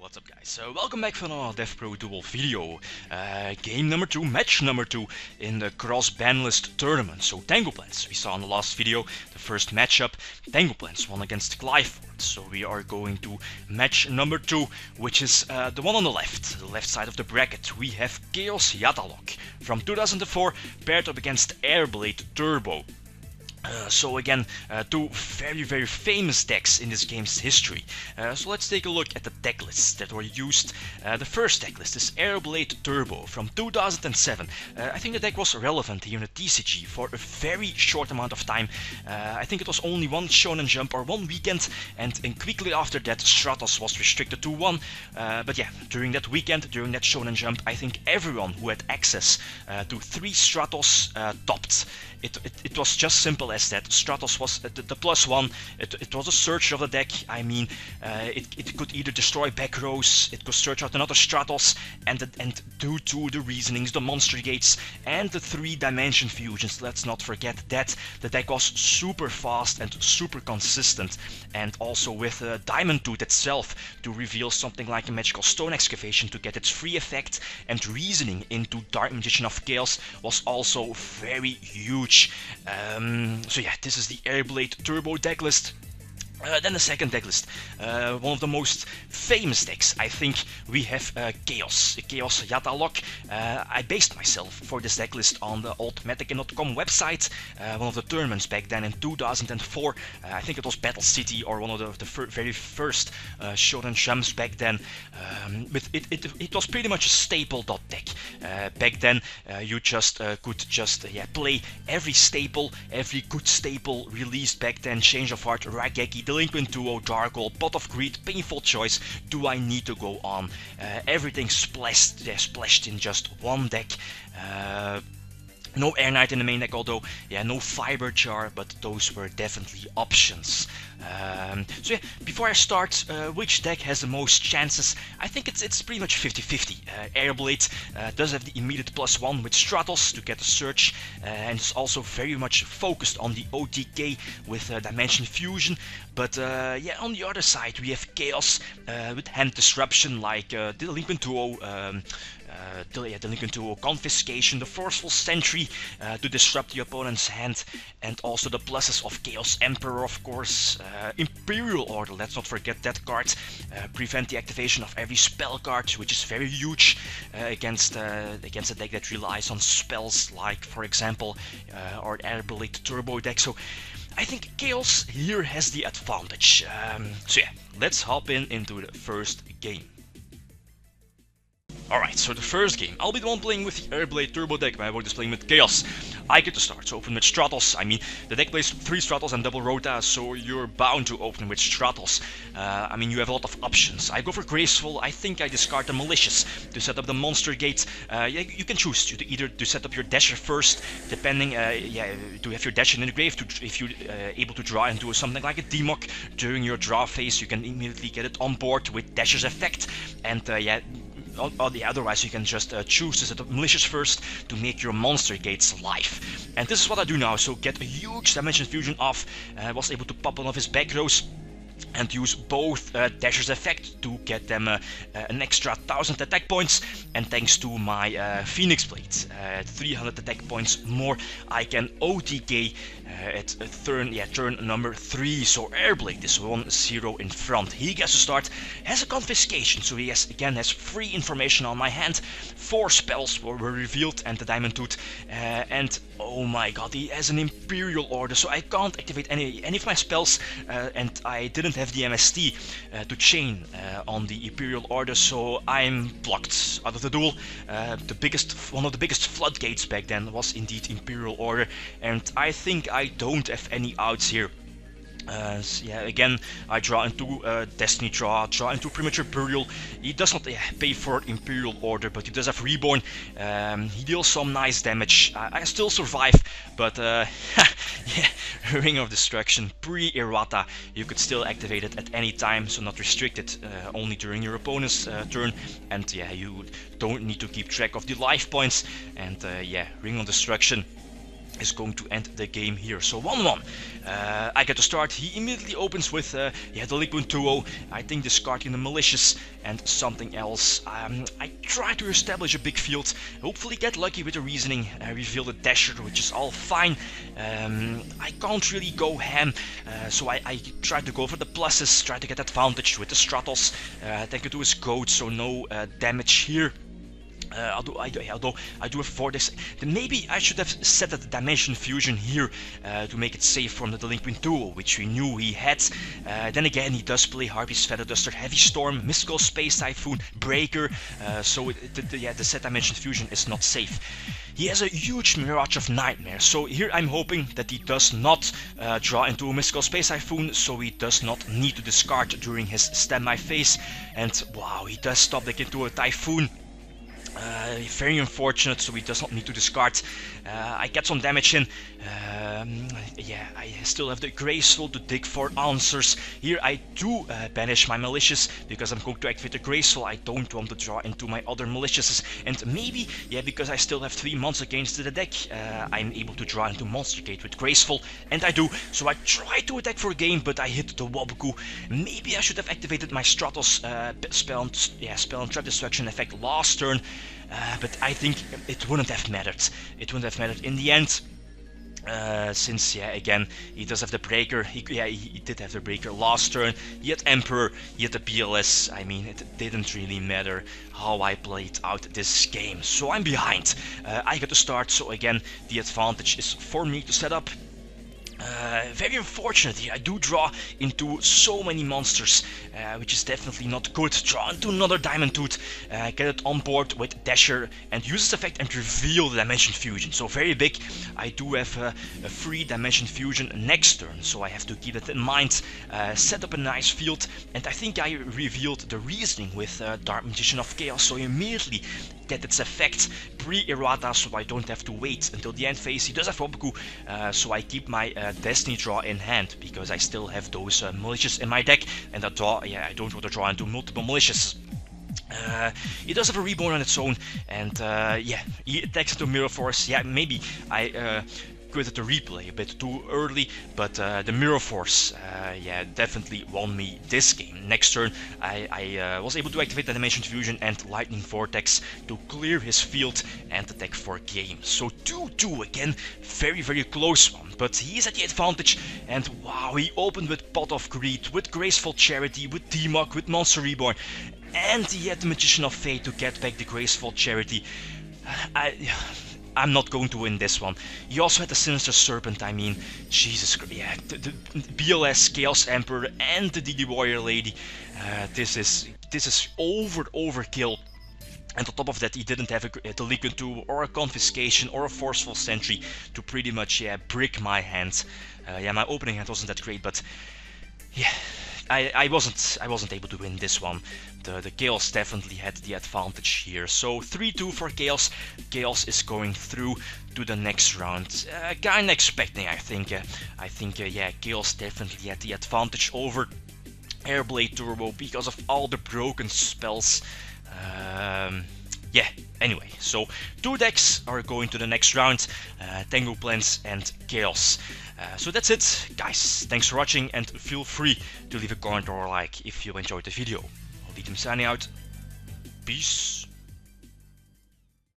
What's up guys, so welcome back for another DevPro duel video. Game number 2, match number 2 in the Cross-Banlist tournament. So Tangoplants, we saw in the last video, the first matchup, Tangoplants won against Glyphord. So we are going to match number 2, which is the one on the left side of the bracket. We have Chaos Yata Lock from 2004 paired up against Airblade Turbo. So again, two very famous decks in this game's history. So let's take a look at the deck lists that were used. The first deck list is Airblade Turbo from 2007. I think the deck was relevant here in the TCG for a very short amount of time. I think it was only one Shonen Jump or one weekend, and quickly after that Stratos was restricted to one. But yeah, during that weekend, during that Shonen Jump, I think everyone who had access to 3 Stratos topped. It was just simple as that. Stratos was the +1. It was a search of the deck. I mean, it could either destroy back rows, it could search out another Stratos, and due to the reasonings, the monster gates, and the 3-dimension fusions, let's not forget that the deck was super fast and super consistent. And also with Diamond Tooth itself to reveal something like a Magical Stone Excavation to get its free effect, and reasoning into Dark Magician of Chaos was also very huge. So yeah, this is the Airblade Turbo decklist. Then the second decklist, one of the most famous decks, I think we have Chaos Yata Lock. I based myself for this decklist on the old Metakin.com website, one of the tournaments back then in 2004. I think it was Battle City or one of the very first Shonen Jumps back then. But it was pretty much a staple deck. Back then you just could play every staple, every good staple released back then. Change of Heart, Raigeki, Delinquent Duo, Dark Hole, Pot of Greed, Painful Choice, Do I Need to Go On? Everything splashed in just one deck. No Air Knight in the main deck, although, yeah, no Fiber Jar, but those were definitely options. So yeah, before I start, which deck has the most chances? I think it's pretty much 50-50. Airblade does have the immediate +1 with Stratos to get a search, and it's also very much focused on the OTK with Dimension Fusion. But yeah, on the other side we have Chaos with Hand Disruption, like Delinquent Duo, Delinquent Duo Confiscation, the Forceful Sentry to disrupt the opponent's hand, and also the pluses of Chaos Emperor, of course. Imperial Order, let's not forget that card. Prevent the activation of every spell card, which is very huge against a deck that relies on spells, like for example our Airblade Turbo deck. So I think Chaos here has the advantage. So yeah, let's hop into the first game. Alright, so the first game, I'll be the one playing with the Airblade Turbo deck, my opponent is playing with Chaos. I get to start, so open with Stratos. I mean, the deck plays 3 Stratos and double Rota, so you're bound to open with Stratos. I mean, you have a lot of options. I go for Graceful. I think I discard the Malicious to set up the Monster Gate. Yeah, you can choose either to set up your Dasher first, depending, to have your Dasher in the grave, if you're able to draw into something like a Demok during your draw phase, you can immediately get it on board with Dasher's effect, and yeah, otherwise you can just choose to set up Malicious first to make your monster gates live. And this is what I do now, so get a huge Dimension Fusion off. Was able to pop one of his back rows and use both Dasher's effect to get them an extra 1000 attack points, and thanks to my Phoenix Blade, 300 attack points more, I can OTK at turn number 3. So Airblade is 1-0 in front. He gets to start, has a Confiscation, so he has free information on my hand. 4 spells were revealed and the Diamond Tooth, and oh my god, he has an Imperial Order, so I can't activate any of my spells, and I didn't have the MST to chain on the Imperial Order, so I'm blocked out of the duel. One of the biggest floodgates back then was indeed Imperial Order, and I think I don't have any outs here. Yeah, again, I draw into Destiny draw into Premature Burial. He does not pay for Imperial Order, but he does have Reborn. He deals some nice damage. I still survive, but yeah, Ring of Destruction, pre-errata, you could still activate it at any time, so not restricted, only during your opponent's turn. And yeah, you don't need to keep track of the life points. And yeah, Ring of Destruction. is going to end the game here. So 1-1. I get to start. He immediately opens with the Liquid Duo. I think discarding the Malicious and something else. I try to establish a big field. Hopefully get lucky with the reasoning. Reveal the Dasher, which is all fine. I can't really go ham, so I try to go for the pluses. Try to get advantage with the Stratos. Thank you to his code, so no damage here. Although I do have 4 decks, then maybe I should have set that Dimension Fusion here to make it safe from the Delinquent Duo, which we knew he had. Then again, he does play Harpy's Feather Duster, Heavy Storm, Mystical Space Typhoon, Breaker, so the set Dimension Fusion is not safe. He has a huge Mirage of Nightmare, so here I'm hoping that he does not draw into a Mystical Space Typhoon, so he does not need to discard during his Stab My Face. And wow, he does stop deck into a Typhoon. Very unfortunate, so he does not need to discard. I get some damage in. Yeah, I still have the Graceful to dig for answers. Here I do banish my Malicious, because I'm going to activate the Graceful. I don't want to draw into my other Maliciouses. And maybe, yeah, because I still have 3 months against the deck, I'm able to draw into Monster Gate with Graceful. And I do. So I try to attack for a game, but I hit the Waboku. Maybe I should have activated my Stratos spell and Trap Destruction effect last turn. But I think it wouldn't have mattered. It wouldn't have mattered in the end. Since, yeah, again, he does have the Breaker. He did have the Breaker last turn. He had Emperor, he had the BLS. I mean, it didn't really matter how I played out this game. So I'm behind. I got to start, so again, the advantage is for me to set up. Very unfortunate here. I do draw into so many monsters, which is definitely not good. Draw into another Diamond Tooth, get it on board with Dasher, and use this effect and reveal the Dimension Fusion. So very big. I do have a free Dimension Fusion next turn, so I have to keep that in mind. Set up a nice field, and I think I revealed the reasoning with Dark Magician of Chaos, so immediately get its effect pre-errata, so I don't have to wait until the end phase. He does have Waboku, so I keep my Destiny draw in hand, because I still have those Malicious in my deck, and that draw, yeah, I don't want to draw into multiple Malicious. He does have a Reborn on its own, and yeah, he attacks into Mirror Force. Yeah, maybe I quitted the replay a bit too early, but the Mirror Force, yeah, definitely won me this game. Next turn, I was able to activate the Dimension Fusion and Lightning Vortex to clear his field and attack for game. So 2-2 again, very, very close one, but he's at the advantage, and wow, he opened with Pot of Greed, with Graceful Charity, with T-Mog, with Monster Reborn, and he had the Magician of Fate to get back the Graceful Charity. I'm not going to win this one. He also had the Sinister Serpent, I mean, Jesus Christ, yeah, the BLS, Chaos Emperor, and the DD Warrior Lady. This is overkill. And on top of that, he didn't have a Delinquent Duo or a Confiscation or a Forceful Sentry to pretty much, yeah, brick my hand. Yeah, my opening hand wasn't that great, but yeah, I wasn't able to win this one. The Chaos definitely had the advantage here. So 3-2 for Chaos. Chaos is going through to the next round. Kinda expecting, I think. Yeah, Chaos definitely had the advantage over Airblade Turbo because of all the broken spells. Yeah, anyway, so 2 decks are going to the next round, Tango Plans and Chaos. So that's it, guys. Thanks for watching, and feel free to leave a comment or a like if you enjoyed the video. I'll leave them signing out. Peace.